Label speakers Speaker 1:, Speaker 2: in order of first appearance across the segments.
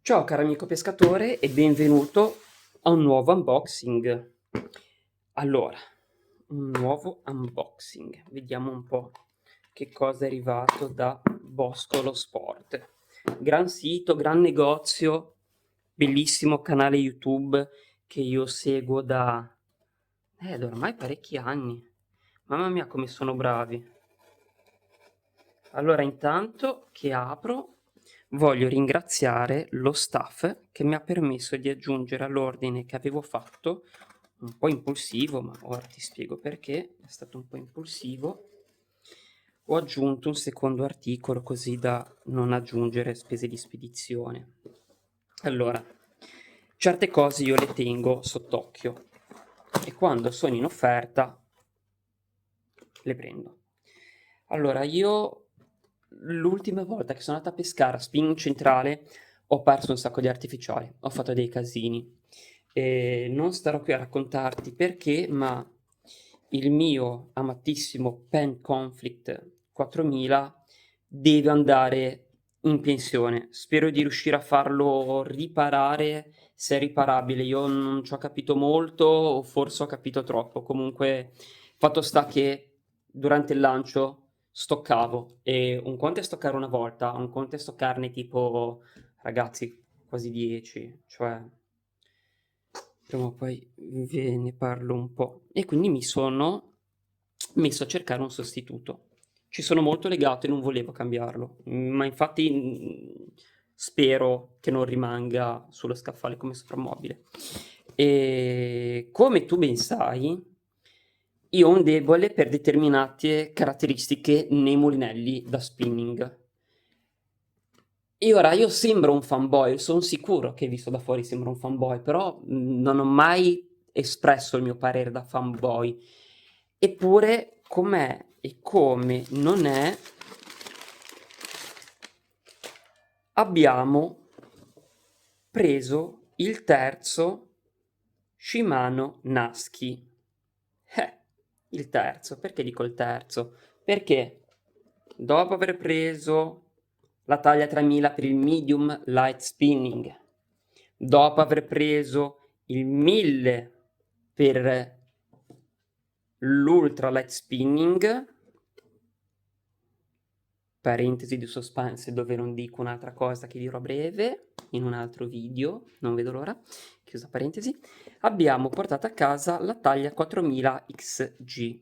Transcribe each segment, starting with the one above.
Speaker 1: Ciao caro amico pescatore e benvenuto a un nuovo unboxing. Allora, un nuovo unboxing. Vediamo un po' che cosa è arrivato da Boscolo Sport. Gran sito, gran negozio, bellissimo canale YouTube che io seguo da ormai parecchi anni. Mamma mia come sono bravi. Allora, intanto che apro, voglio ringraziare lo staff che mi ha permesso di aggiungere all'ordine che avevo fatto, un po' impulsivo, ma ora ti spiego perché, è stato un po' impulsivo. Ho aggiunto un secondo articolo così da non aggiungere spese di spedizione. Allora, certe cose io le tengo sott'occhio e quando sono in offerta le prendo. Allora, io l'ultima volta che sono andata a pescare a Spin Centrale ho perso un sacco di artificiali, ho fatto dei casini. E non starò qui a raccontarti perché, ma il mio amatissimo Pen Conflict 4000 deve andare in pensione. Spero di riuscire a farlo riparare, se è riparabile. Io non ci ho capito molto, o forse ho capito troppo. Comunque, fatto sta che durante il lancio stoccavo e un conto è stoccare una volta, un conto è stoccarne tipo, ragazzi, quasi 10, cioè prima o poi ve ne parlo un po'. E quindi mi sono messo a cercare un sostituto. Ci sono molto legato e non volevo cambiarlo, ma infatti spero che non rimanga sullo scaffale come soprammobile. E come tu ben sai, io ho un debole per determinate caratteristiche nei mulinelli da spinning. E ora io sembro un fanboy, son sicuro che visto da fuori sembro un fanboy, però non ho mai espresso il mio parere da fanboy. Eppure, com'è e come non è, abbiamo preso il terzo Shimano Naski. Il terzo, perché dico il terzo? Perché dopo aver preso la taglia 3000 per il medium light spinning, dopo aver preso il 1000 per l'ultra light spinning, parentesi di suspense dove non dico un'altra cosa che dirò a breve in un altro video, non vedo l'ora, chiusa parentesi, abbiamo portato a casa la taglia 4000 XG.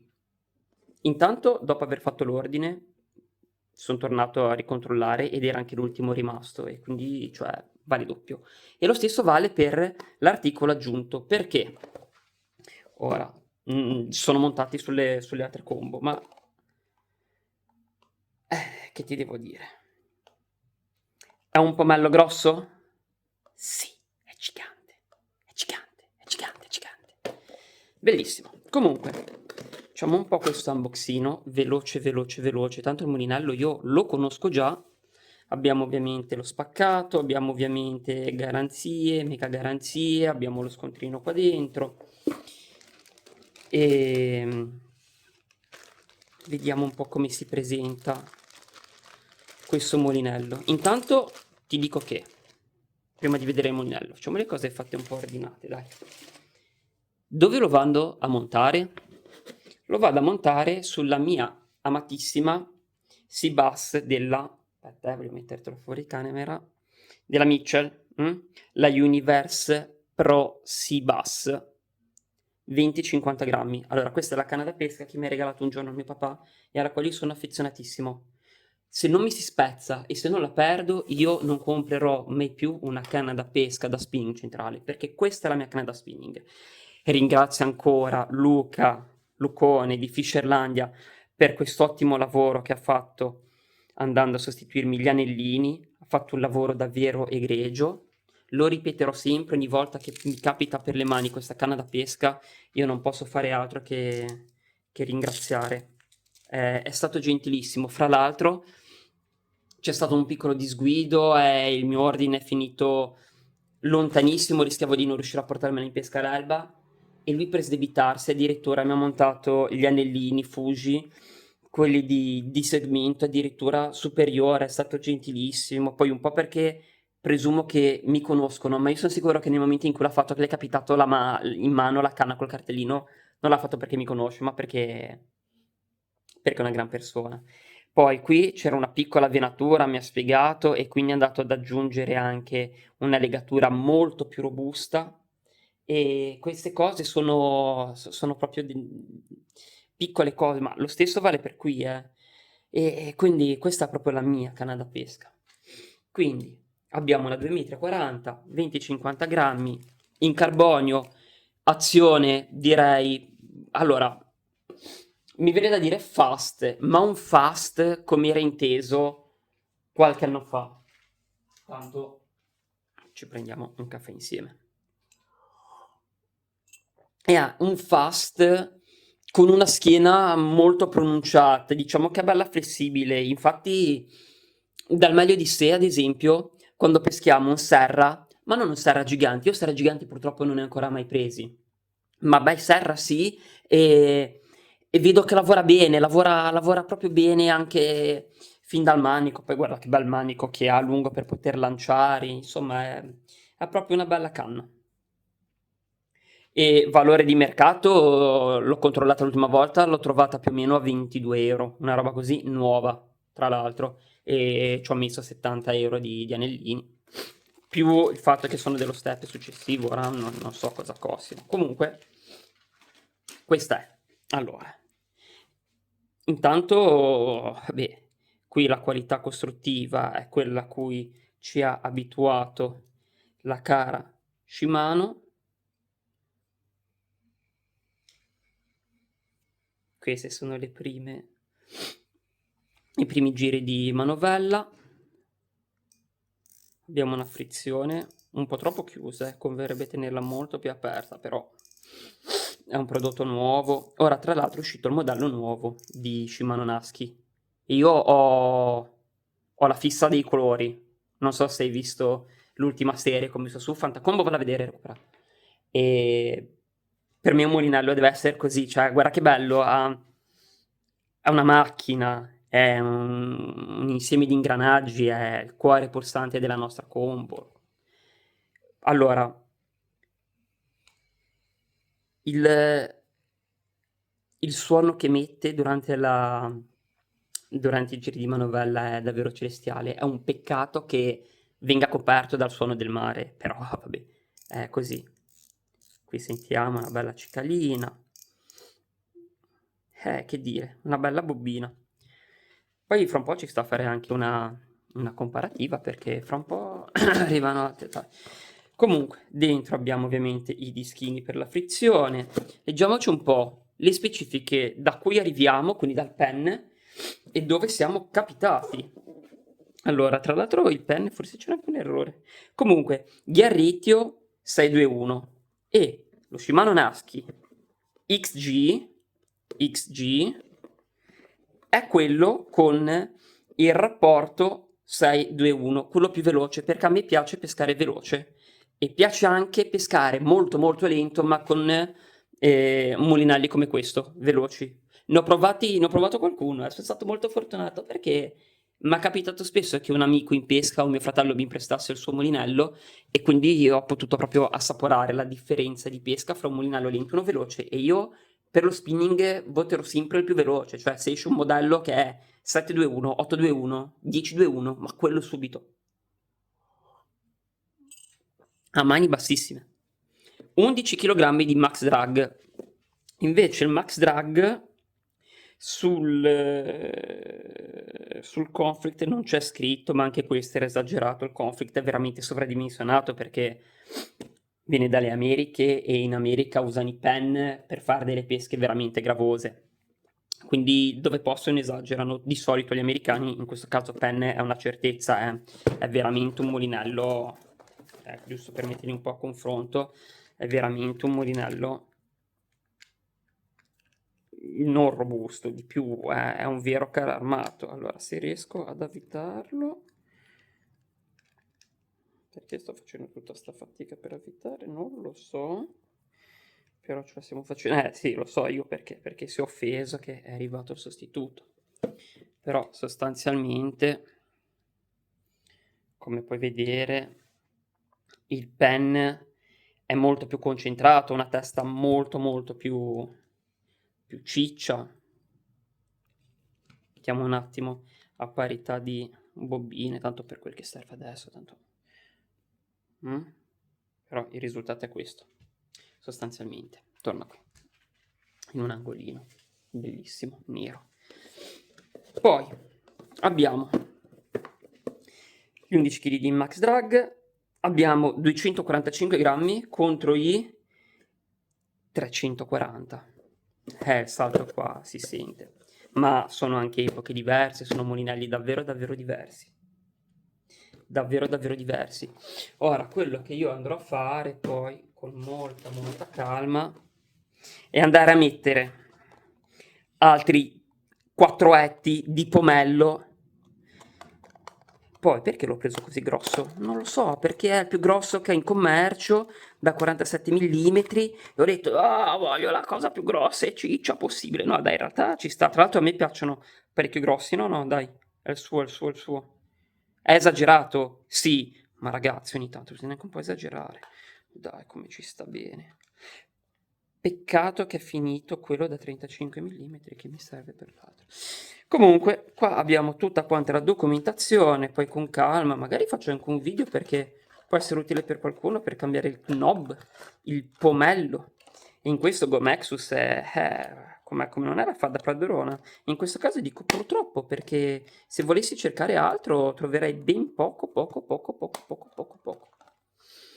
Speaker 1: Intanto, dopo aver fatto l'ordine, sono tornato a ricontrollare ed era anche l'ultimo rimasto e quindi, cioè, vale doppio. E lo stesso vale per l'articolo aggiunto. Perché? Ora, sono montati sulle altre combo, ma che ti devo dire? È un pomello grosso? Sì, è gigante, è gigante, è gigante, è gigante. Bellissimo. Comunque, facciamo un po' questo unboxino, veloce, veloce, veloce. Tanto il mulinello io lo conosco già. Abbiamo ovviamente lo spaccato, abbiamo ovviamente garanzie, mega garanzie, abbiamo lo scontrino qua dentro. E vediamo un po' come si presenta questo mulinello. Intanto ti dico che, prima di vedere il mulinello, facciamo le cose fatte un po' ordinate, dai. Dove lo vado a montare? Lo vado a montare sulla mia amatissima Seabass della, aspetta, voglio mettertelo fuori camera, della Mitchell, la Universe Pro Seabass 20-50 grammi. Allora, questa è la canna da pesca che mi ha regalato un giorno mio papà e alla quale io sono affezionatissimo. Se non mi si spezza e se non la perdo, io non comprerò mai più una canna da pesca da spinning centrale, perché questa è la mia canna da spinning. E ringrazio ancora Lucone di Fisherlandia per quest'ottimo lavoro che ha fatto andando a sostituirmi gli anellini, ha fatto un lavoro davvero egregio. Lo ripeterò sempre ogni volta che mi capita per le mani questa canna da pesca, io non posso fare altro che ringraziare. È stato gentilissimo. Fra l'altro, c'è stato un piccolo disguido e il mio ordine è finito lontanissimo, rischiavo di non riuscire a portarmela in pesca all'alba e lui per sdebitarsi addirittura mi ha montato gli anellini Fuji, quelli di segmento addirittura superiore, è stato gentilissimo, poi un po' perché presumo che mi conoscono, ma io son sicuro che nel momento in cui l'ha fatto, che le è capitato in mano la canna col cartellino, non l'ha fatto perché mi conosce, ma perché è una gran persona. Poi qui c'era una piccola venatura, mi ha spiegato, e quindi è andato ad aggiungere anche una legatura molto più robusta. E queste cose sono proprio piccole cose, ma lo stesso vale per qui, eh. E quindi questa è proprio la mia canna da pesca. Quindi abbiamo una 2,40 m, 20-50 grammi, in carbonio, azione direi, allora, mi viene da dire fast, ma un fast come era inteso qualche anno fa. Tanto ci prendiamo un caffè insieme. E ha un fast con una schiena molto pronunciata, diciamo che è bella flessibile. Infatti, dal meglio di sé, ad esempio, quando peschiamo un serra, ma non un serra gigante, io serra giganti purtroppo non ne ho ancora mai presi, ma bei serra sì, e vedo che lavora bene, lavora proprio bene anche fin dal manico. Poi guarda che bel manico che ha lungo per poter lanciare, insomma è proprio una bella canna. E valore di mercato, l'ho controllata l'ultima volta, l'ho trovata più o meno a 22 €, una roba così, nuova, tra l'altro, e ci ho messo 70 € di anellini, più il fatto che sono dello step successivo, ora non so cosa costino. Comunque, questa è. Allora, intanto, beh, qui la qualità costruttiva è quella a cui ci ha abituato la cara Shimano. Queste sono i primi giri di manovella. Abbiamo una frizione un po' troppo chiusa, converrebbe tenerla molto più aperta, però è un prodotto nuovo. Ora, tra l'altro, è uscito il modello nuovo di Shimano Naski. Io ho la fissa dei colori. Non so se hai visto l'ultima serie come su Fantacombo, vado a vedere, recupera. E per me un mulinello deve essere così, cioè guarda che bello, è una macchina, è un insieme di ingranaggi, è il cuore pulsante della nostra combo. Allora, il, il suono che emette durante i giri di manovella è davvero celestiale. È un peccato che venga coperto dal suono del mare, però vabbè, è così. Qui sentiamo una bella cicalina. Che dire, una bella bobbina. Poi fra un po' ci sta a fare anche una comparativa, perché fra un po' arrivano altre comunque, dentro abbiamo ovviamente i dischini per la frizione. Leggiamoci un po' le specifiche da cui arriviamo, quindi dal penne, e dove siamo capitati. Allora, tra l'altro il penne forse c'era anche un errore. Comunque, Ghiarritio 621 e lo Shimano Naski XG è quello con il rapporto 6-2-1, quello più veloce, perché a me piace pescare veloce e piace anche pescare molto molto lento, ma con mulinelli come questo, veloci. Ne ho provato qualcuno, sono stato molto fortunato perché mi è capitato spesso che un amico in pesca o mio fratello mi prestasse il suo mulinello, e quindi io ho potuto proprio assaporare la differenza di pesca fra un mulinello lento e uno veloce, e io per lo spinning voterò sempre il più veloce, cioè se esce un modello che è 721, 821, 1021, ma quello subito. A mani bassissime. 11 kg di max drag. Invece il max drag sul conflict non c'è scritto, ma anche questo era esagerato. Il conflict è veramente sovradimensionato perché viene dalle Americhe e in America usano i pen per fare delle pesche veramente gravose. Quindi dove possono esagerano. Di solito gli americani, in questo caso pen è una certezza, è veramente un mulinello, giusto per metterli un po' a confronto, è veramente un mulinello non robusto, di più è un vero carro armato. Allora, se riesco ad avvitarlo, perché sto facendo tutta sta fatica per avvitare, non lo so, però ce la stiamo facendo. Sì, lo so io perché si è offeso che è arrivato il sostituto, però sostanzialmente come puoi vedere il pen è molto più concentrato, una testa molto più ciccia. Mettiamo un attimo a parità di bobine, tanto per quel che serve adesso, tanto. Però il risultato è questo, sostanzialmente. Torna qui, in un angolino, bellissimo, nero. Poi abbiamo gli 11 kg di Max Drag, abbiamo 245 grammi contro i 340. Il salto qua si sente, ma sono anche epoche diverse, sono molinelli davvero diversi. Davvero diversi. Ora, quello che io andrò a fare poi, con molta calma, è andare a mettere altri 4 etti di pomello. Poi perché l'ho preso così grosso? Non lo so, perché è il più grosso che è in commercio, da 47 mm, e ho detto, voglio la cosa più grossa e ciccia possibile. No, dai, in realtà ci sta. Tra l'altro a me piacciono parecchio grossi. No, dai, è il suo. È esagerato? Sì, ma ragazzi, ogni tanto bisogna anche un po' esagerare. Dai, come ci sta bene. Peccato che è finito quello da 35 mm che mi serve per l'altro. Comunque, qua abbiamo tutta quanta la documentazione, poi con calma, magari faccio anche un video perché può essere utile per qualcuno per cambiare il knob, il pomello. E in questo Gomexus come non era fa da padrona. In questo caso dico purtroppo, perché se volessi cercare altro troverei ben poco.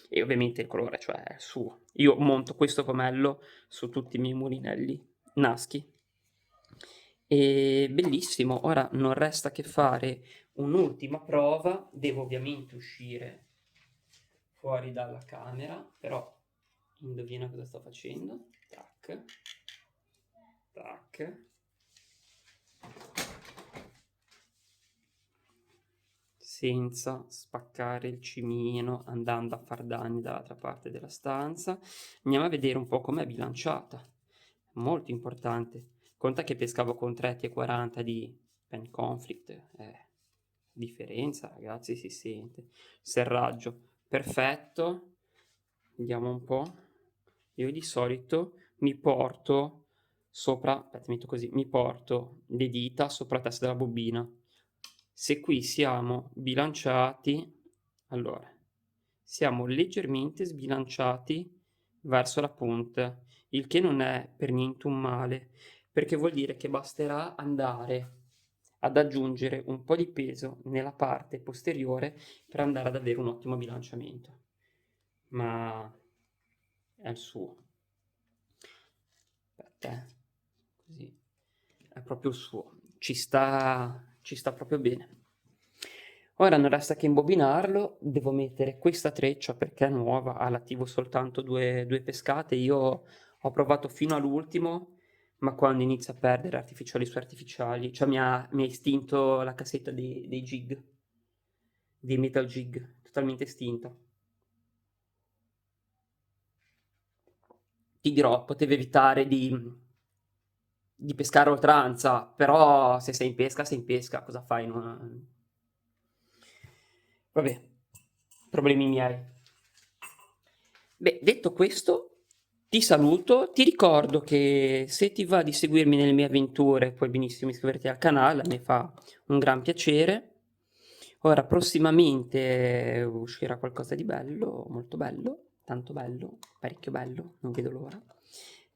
Speaker 1: E ovviamente il colore, cioè è suo. Io monto questo pomello su tutti i miei mulinelli naschi. E bellissimo, ora non resta che fare un'ultima prova, devo ovviamente uscire fuori dalla camera, però indovina cosa sto facendo? Tac, tac. Senza spaccare il cimino andando a far danni dall'altra parte della stanza. Andiamo a vedere un po' com'è bilanciata. Molto importante. Conta che pescavo con 3,40 di pen conflict. Differenza, ragazzi, si sente. Serraggio perfetto. Vediamo un po'. Io di solito mi porto sopra, aspetta, metto così, mi porto le dita sopra la testa della bobina. Se qui siamo bilanciati, allora, siamo leggermente sbilanciati verso la punta, il che non è per niente un male, perché vuol dire che basterà andare ad aggiungere un po' di peso nella parte posteriore per andare ad avere un ottimo bilanciamento. Ma è il suo. Aspetta, così. È proprio il suo. Ci sta proprio bene. Ora non resta che imbobinarlo, devo mettere questa treccia perché è nuova, all'attivo soltanto due pescate, io ho provato fino all'ultimo, ma quando inizia a perdere artificiali su artificiali, cioè mi ha estinto la cassetta dei jig, dei metal jig, totalmente estinta. Ti dirò, potevi evitare di pescare a oltranza, però se sei in pesca, cosa fai? Vabbè, problemi miei. Beh, detto questo, ti saluto, ti ricordo che se ti va di seguirmi nelle mie avventure puoi benissimo iscriverti al canale, mi fa un gran piacere. Ora, prossimamente uscirà qualcosa di bello, molto bello, tanto bello, parecchio bello, non vedo l'ora.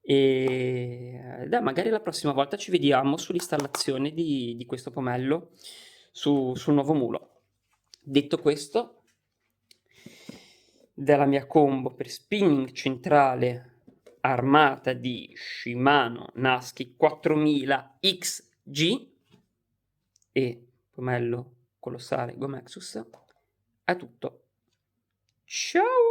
Speaker 1: E dai, magari la prossima volta ci vediamo sull'installazione di questo pomello sul nuovo mulo. Detto questo, della mia combo per spinning centrale armata di Shimano Naski 4000 XG e pomello colossale Gomexus, è tutto. Ciao!